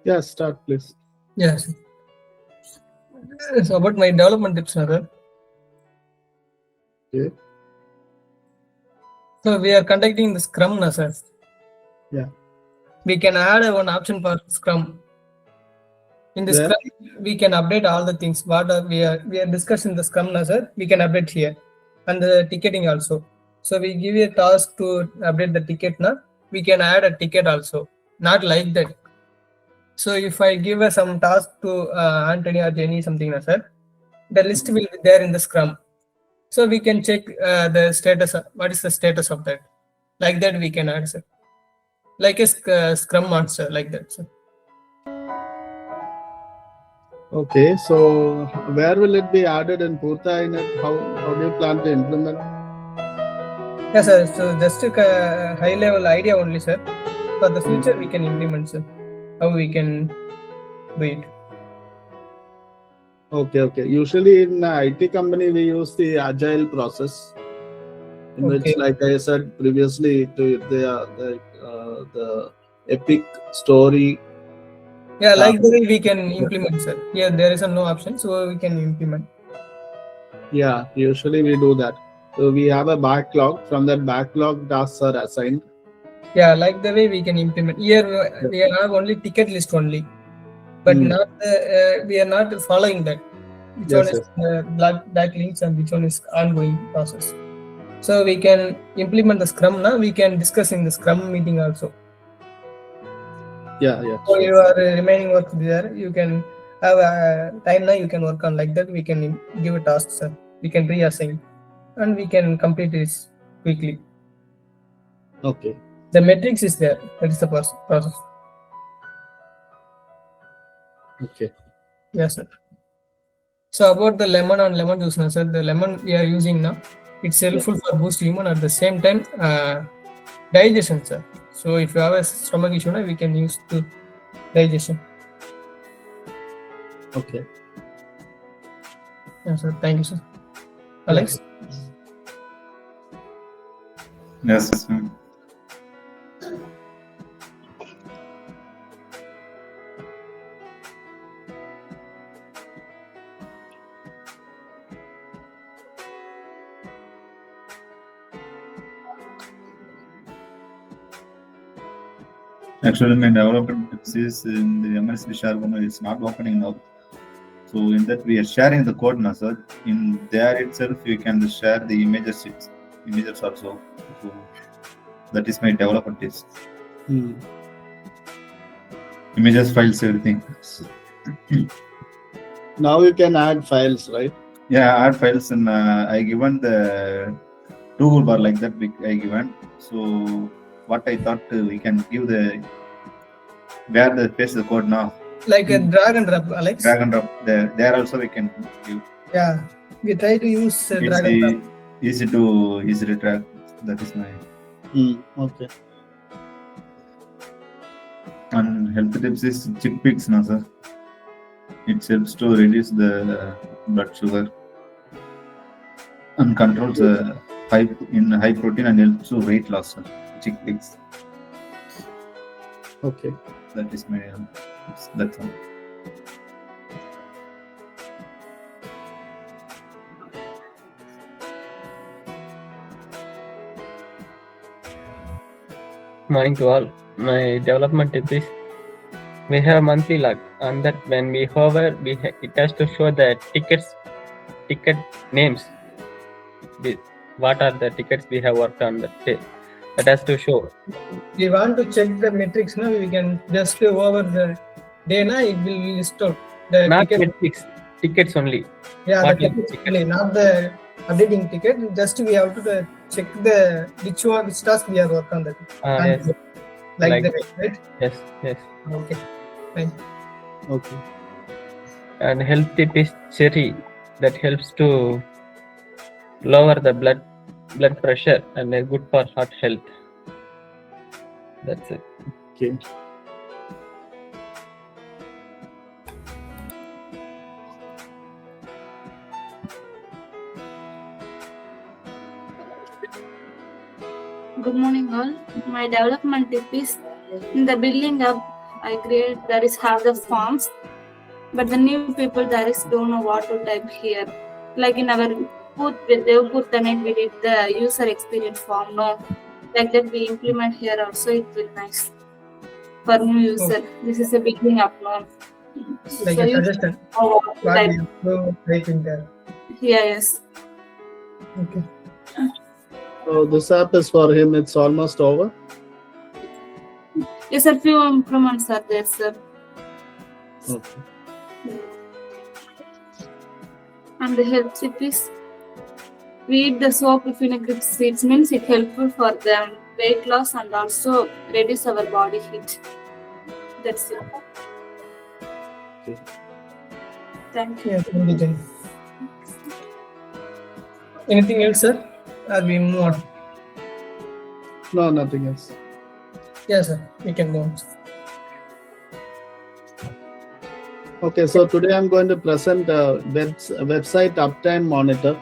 Yeah, start please. Yes. So about my development tips, sir. Okay. So we are conducting the Scrum, sir. Yeah. We can add one option for Scrum. In the Where? Scrum, we can update all the things. What are we are discussing the Scrum, sir. We can update here, and the ticketing also. So we give you a task to update the ticket. Na, we can add a ticket also. Not like that. So if I give some task to Anthony or Jenny something, na, sir, the list will be there in the Scrum. So we can check the status. What is the status of that? Like that we can add, sir. Like a Scrum Master, like that, sir. Okay, so where will it be added in Purta-iNet? How do you plan to implement? Yes, sir. So just a high level idea only, sir. For the future, we can implement, sir. How we can do it. Okay. Usually in IT company, we use the agile process, in Okay. which, like I said previously, the epic story. Yeah, uh, like the way we can implement, sir. Yeah, there is no option, so we can implement. yeah, usually we do that. So we have a backlog. From that backlog, tasks are assigned. Yeah, like the way we can implement. Here we have only ticket list only, but Mm. not we are not following that. Which one Yes, is yes. black links and which one is ongoing process. So we can implement the Scrum now. We can discuss in the Scrum meeting also. Yeah, So sure. you are remaining work there. You can have a time now. You can work on like that. We can give a task, sir. We can reassign, and we can complete this quickly. Okay. The metrics is there. That is the process. Okay. Yes, sir. So about the lemon and lemon juice, now, sir. The lemon we are using now, it's Yeah. helpful for boost immune at the same time digestion, sir. So if you have a stomach issue, now we can use the digestion. Okay. Yes, sir. Thank you, sir. Yeah. Alex. Yes, ma'am. Actually, my development tips is in the MSB share one is not opening now. So in that we are sharing the code now, sir. In there itself, you can share the images also. So that is my development tips. Mm. Images, files, everything. Now you can add files, right? Yeah, add files and I given the toolbar like that. I given. So what I thought we can give the where the paste the code now. Like a drag and drop, Alex. Drag and drop there also we can give. Yeah, we try to use drag and drop. Easy to drag. That is my. Okay. And health tips is chickpeas, no, sir. It helps to reduce the blood sugar and controls high protein and helps to weight loss, sir. Chickpeas. Okay. That is my. That's all. Morning to all. My development tip is we have monthly log on that when we hover it has to show the ticket names. What are the tickets we have worked on that day? That has to show. We want to check the metrics now. We can just over the day now. It will list out the Not ticket. metrics, tickets only. Yeah, What the tickets only, not the updating ticket. Just we have to check the which task we are working on that. Yes. Like that, right? Yes. Okay. Fine. Okay. And health tip is cherry that helps to lower the blood pressure and is good for heart health. That's it. Okay. Good morning, all. My development tip is in the building up I create that is have the forms, but the new people there is don't know what to type here. Like in our they put the name, we did the user experience form. No, like that we implement here also. It will nice for new user. This is a beginning of no. Like So a you suggestion. know what to What type. you do type in there. Yeah, yes. Okay. So this app is for him. It's almost over. Yes, sir. Few improvements are there, sir. Okay. And the health tip is we eat the soap vinegar seeds means it helpful for them weight loss and also reduce our body heat. That's it. Okay. Thank you. Yeah, anything. Anything else, sir? Or we move on? No, nothing else. Yes, sir. We can move on. Okay, so today I'm going to present a website uptime monitor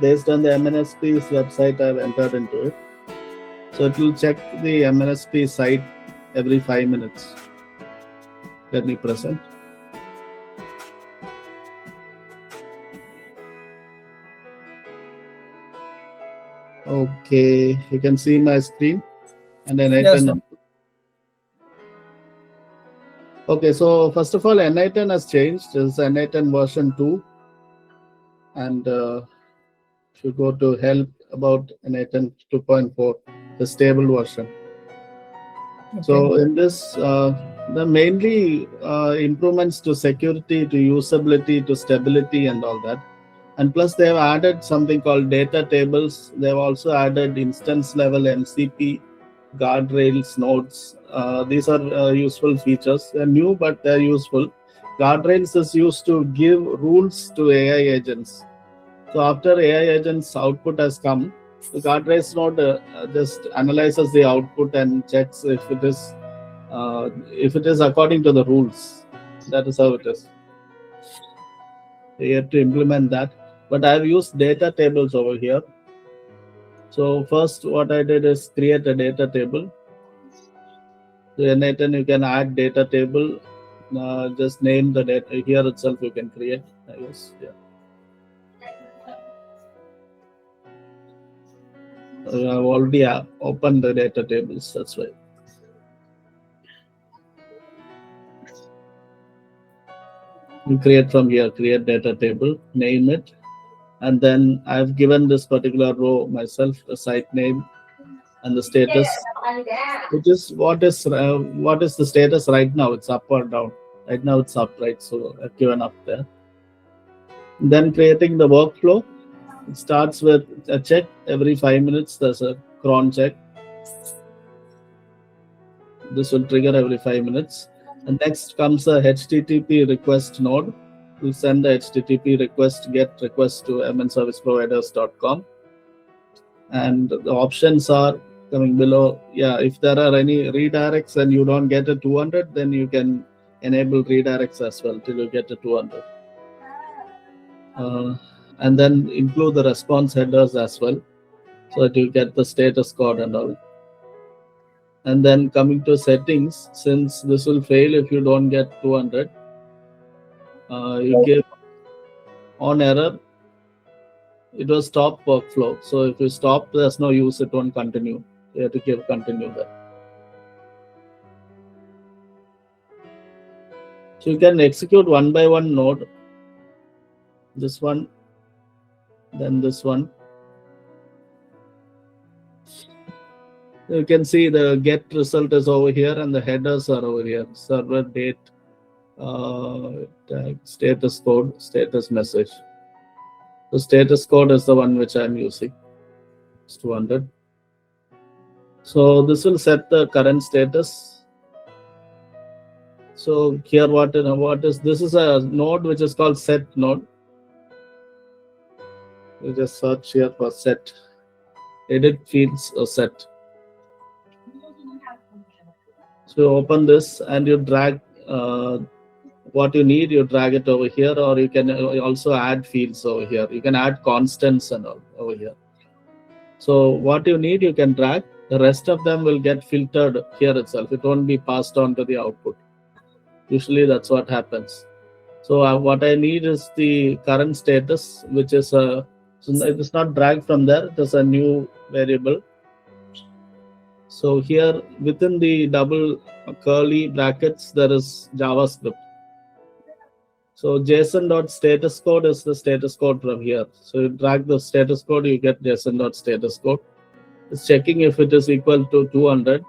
based on the MNSP's website. I've entered into it. So it will check the MNSP site every 5 minutes. Let me present. Okay, you can see my screen and then Yes, sir. Okay, so first of all, N8N has changed. It's N8N version 2. And if you go to help about N8N 2.4, the stable version. So in this, the mainly improvements to security, to usability, to stability and all that. And plus they have added something called data tables. They've also added instance level MCP, guardrails, nodes. These are useful features. They're new, but they're useful. Guardrails is used to give rules to AI agents. So after AI agents output has come, the guardrails node just analyzes the output and checks if it is according to the rules. That is how it is. You have to implement that. But I've used data tables over here. So first what I did is create a data table. So in N8N you can add data table. Just name the data. Here itself you can create. I guess. Yeah. I've already opened the data tables. That's why. You create from here. Create data table. Name it. And then I've given this particular row myself, the site name and the status, which is what is the status right now. It's up or down. Right now it's up, right? So I've given up there. Then creating the workflow. It starts with a check every 5 minutes. There's a cron check. This will trigger every 5 minutes. And next comes a HTTP request node. We'll send the HTTP request, get request to mnserviceproviders.com. And the options are coming below. Yeah, if there are any redirects and you don't get a 200, then you can enable redirects as well till you get a 200. And then include the response headers as well, so that you get the status code and all. And then coming to settings, since this will fail if you don't get 200, you give on error, it will stop workflow. So if you stop, there's no use, it won't continue. You have to give continue there. So you can execute one by one node. This one, then this one. You can see the get result is over here and the headers are over here. Server date, tag, status code, status message. The status code is the one which I'm using. It's 200. So this will set the current status. So here what is this is a node which is called set node. You just search here for set. Edit fields or set. So you open this and you drag what you need, you drag it over here, or you can also add fields over here. You can add constants and all over here. So what you need, you can drag, The rest of them will get filtered here itself. It won't be passed on to the output. Usually that's what happens. So what I need is the current status, which is so it is not dragged from there. It is a new variable. So here within the double curly brackets, there is JavaScript. So JSON.status code is the status code from here. So you drag the status code, you get JSON.status code. It's checking if it is equal to 200.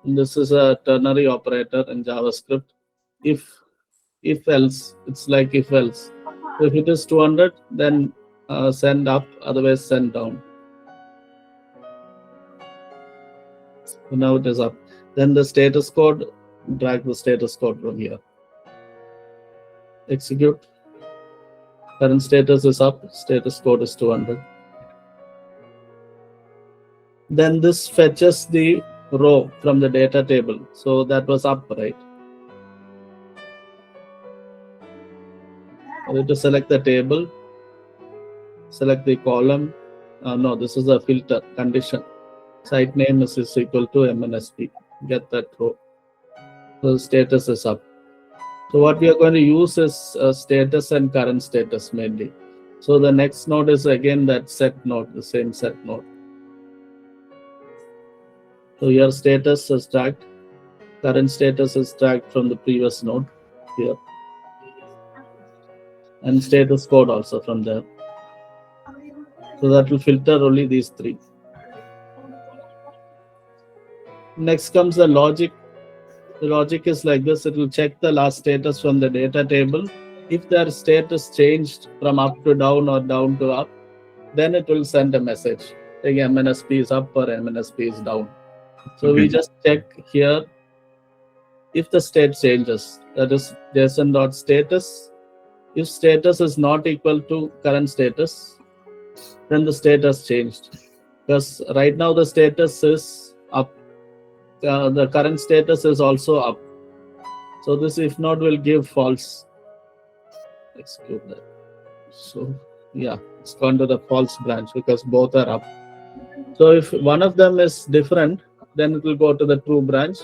And this is a ternary operator in JavaScript. If else, it's like if else. So if it is 200, then send up, otherwise send down. So now it is up. Then the status code, drag the status code from here. Execute. Current status is up, status code is 200. Then this fetches the row from the data table. So that was up, right? I need to select the table, select the column. No, this is a filter condition. Site name is equal to MNSP. Get that row. So the status is up. So what we are going to use is status and current status mainly. So the next node is again that set node, the same set node. So your status is tracked. Current status is tracked from the previous node here. And status code also from there. So that will filter only these three. Next comes the logic. The logic is like this. It will check the last status from the data table. If their status changed from up to down or down to up, then it will send a message saying MNSP is up or MNSP is down. So we just check here if the state changes. That is JSON.status. If status is not equal to current status, then the state has changed. Because right now the status is up. The current status is also up. So this if not will give false. Execute that. So yeah, it's gone to the false branch because both are up. So if one of them is different, then it will go to the true branch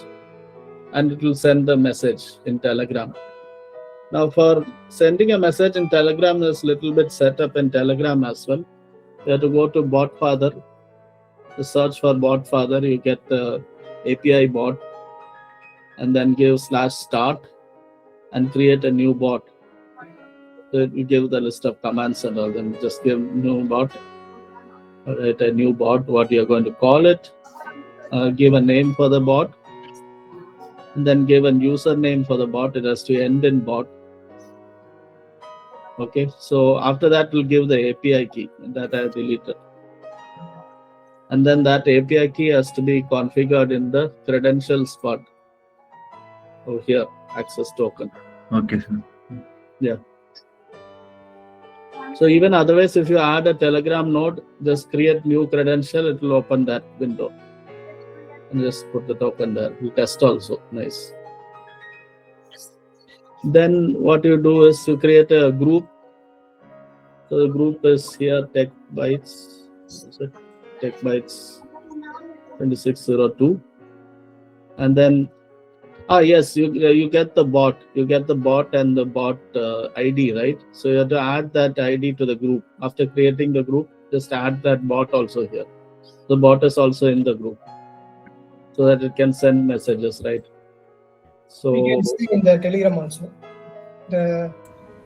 and it will send a message in Telegram. Now for sending a message in Telegram, there's a little bit set up in Telegram as well. You have to go to BotFather. To search for BotFather, you get the API bot and then give /start and create a new bot. So you give the list of commands and all, then just give new bot. Write a new bot, what you're going to call it. Give a name for the bot. And then give a username for the bot. It has to end in bot. Okay, so after that we'll give the API key that I deleted. And then that API key has to be configured in the credentials part. Over here, access token. Okay, sir. Yeah. So even otherwise, if you add a Telegram node, just create new credential, it will open that window. And just put the token there. We test also. Nice. Then what you do is you create a group. So the group is here, Tech Bytes. Tech Bytes 2602. And then yes, you get the bot. You get the bot and the bot ID, right? So you have to add that ID to the group. After creating the group, just add that bot also here. The bot is also in the group, so that it can send messages, right? So we can see in the Telegram also the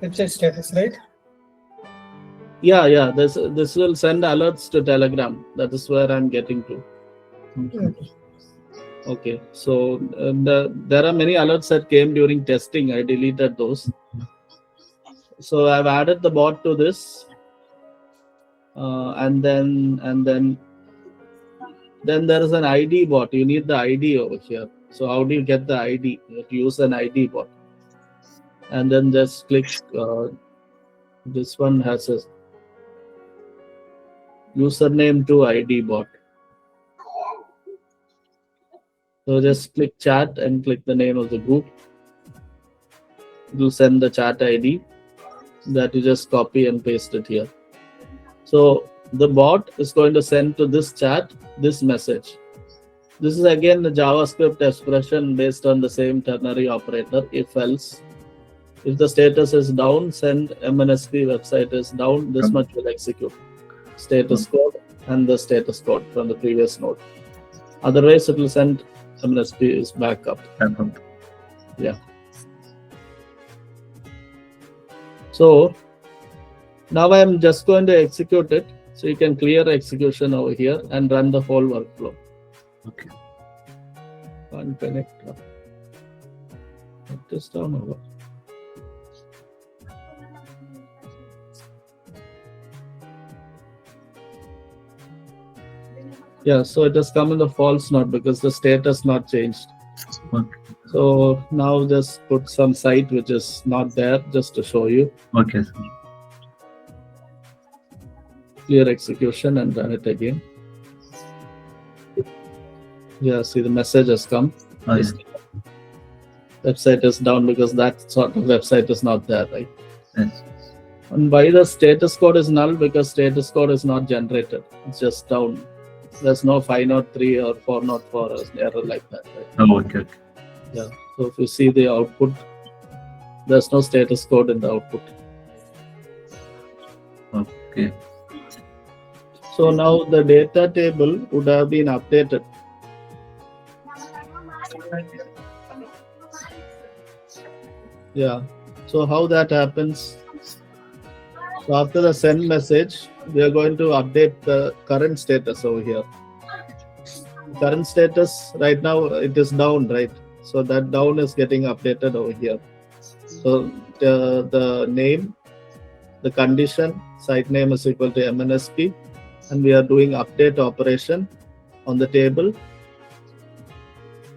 website status, right? Yeah. This will send alerts to Telegram. That is where I'm getting to. Okay, so there are many alerts that came during testing. I deleted those. So I've added the bot to this, and then there is an ID bot. You need the ID over here. So how do you get the ID? You have to use an ID bot, and then just click. This one has a username to ID bot. So just click chat and click the name of the group. It will send the chat ID that you just copy and paste it here. So the bot is going to send to this chat this message. This is again the JavaScript expression based on the same ternary operator, if else. If the status is down, send MNSP website is down, this much will execute. Status code and the status code from the previous node. Otherwise, it will send MNSP is back up. Yeah. So now I am just going to execute it. So you can clear execution over here and run the whole workflow. Okay. Can't connect. Put this down over. Yeah, so it has come in the false node because the state has not changed. Okay. So now just put some site which is not there just to show you. Okay, sir. Clear execution and run it again. Yeah, see the message has come. Oh, yeah. Website is down because that sort of website is not there, right? Yes. And why the status code is null? Because status code is not generated. It's just down. There's no 503 or 404 or error like that, right? Oh, okay. Yeah. So if you see the output, there's no status code in the output. Okay. So now the data table would have been updated. Yeah. So how that happens? So after the send message, we are going to update the current status over here. Current status right now it is down, right? So that down is getting updated over here. So the name, the condition, site name is equal to MNSP, and we are doing update operation on the table,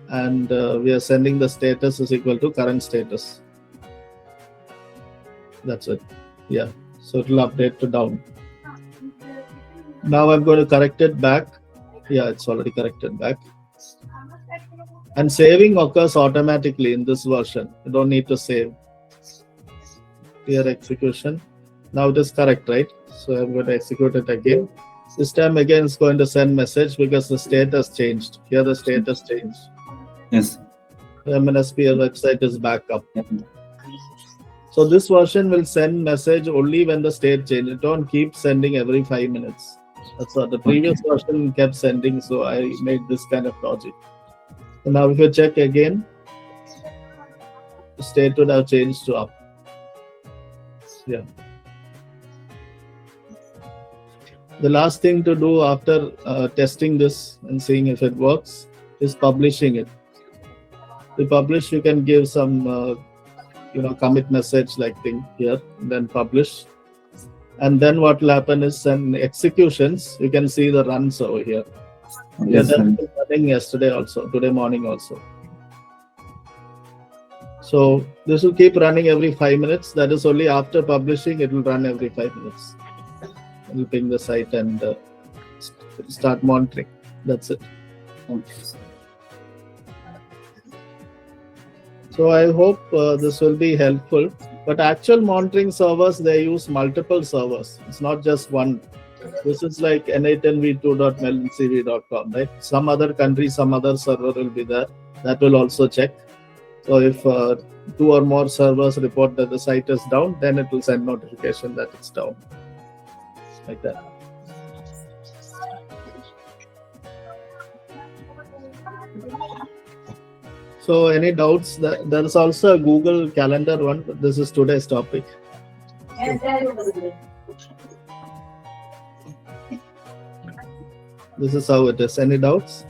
and we are sending the status is equal to current status. That's it. Yeah. So it will update to down. Now I'm going to correct it back. Yeah, it's already corrected back. And saving occurs automatically in this version. You don't need to save. Clear execution. Now it is correct, right? So I'm going to execute it again. This time again it's going to send message because the state has changed. Here the state has changed. Yes. The MNSP website is back up. So this version will send message only when the state changes. Don't keep sending every 5 minutes. That's what the previous version kept sending. So I made this kind of logic. So now if you check again, the state would have changed to up. Yeah. The last thing to do after testing this and seeing if it works is publishing it. To publish, you can give some commit message like thing here, then publish. And then what will happen is in executions, you can see the runs over here. Yes, That's sir. been running yesterday also, today morning also. So this will keep running every 5 minutes. That is only after publishing, it will run every 5 minutes. It will ping the site and start monitoring. That's it. Okay, sir. So I hope this will be helpful. But actual monitoring servers, they use multiple servers. It's not just one. This is like n8nv2.melncv.com, right? Some other country, some other server will be there. That will also check. So if 2 or more servers report that the site is down, then it will send notification that it's down. Like that. So any doubts? There is also a Google Calendar one, but this is today's topic. This is how it is. Any doubts?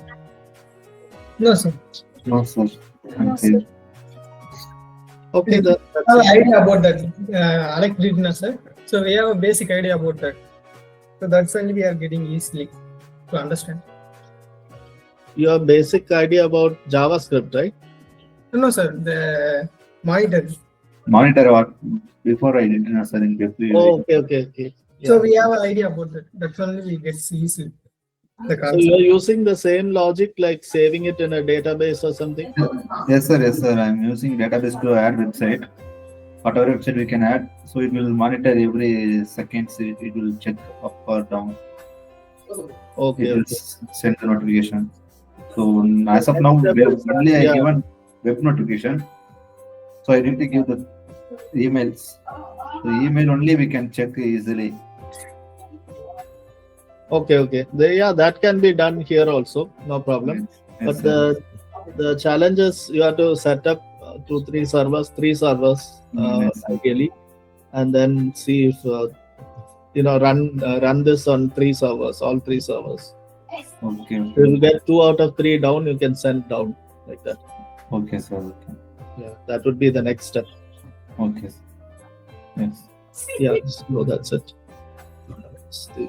No, sir. No, sir. Thank you. Okay, I have an idea about that. Alex did not, sir. So we have a basic idea about that. So that's only we are getting easily to understand. Your basic idea about JavaScript, right? No, sir. The monitor. Monitor what? Before I didn't know, sir. In Gepli, Oh, okay. So Yeah. we have an idea about that. That's only we get easily. The So concept. you're using the same logic like saving it in a database or something? Yes, sir. Yes, sir. I'm using database to add website. Whatever website we can add, so it will monitor every second. It will check up or down. Okay, It will okay. send the notification. So as of now, we have only Yeah. given web notification. So I need to give the emails. The email only we can check easily. Okay. Yeah, that can be done here also, no problem. Yes, But sir. the challenge is you have to set up 2-3 servers, 3 servers Yes, sir. ideally, and then see if run this on 3 servers, all 3 servers. Okay. If you get 2 out of 3 down, you can send down like that. Okay, sir. Okay. Yeah, that would be the next step. Okay. Sir. Yes. Yeah, so that's it. That's the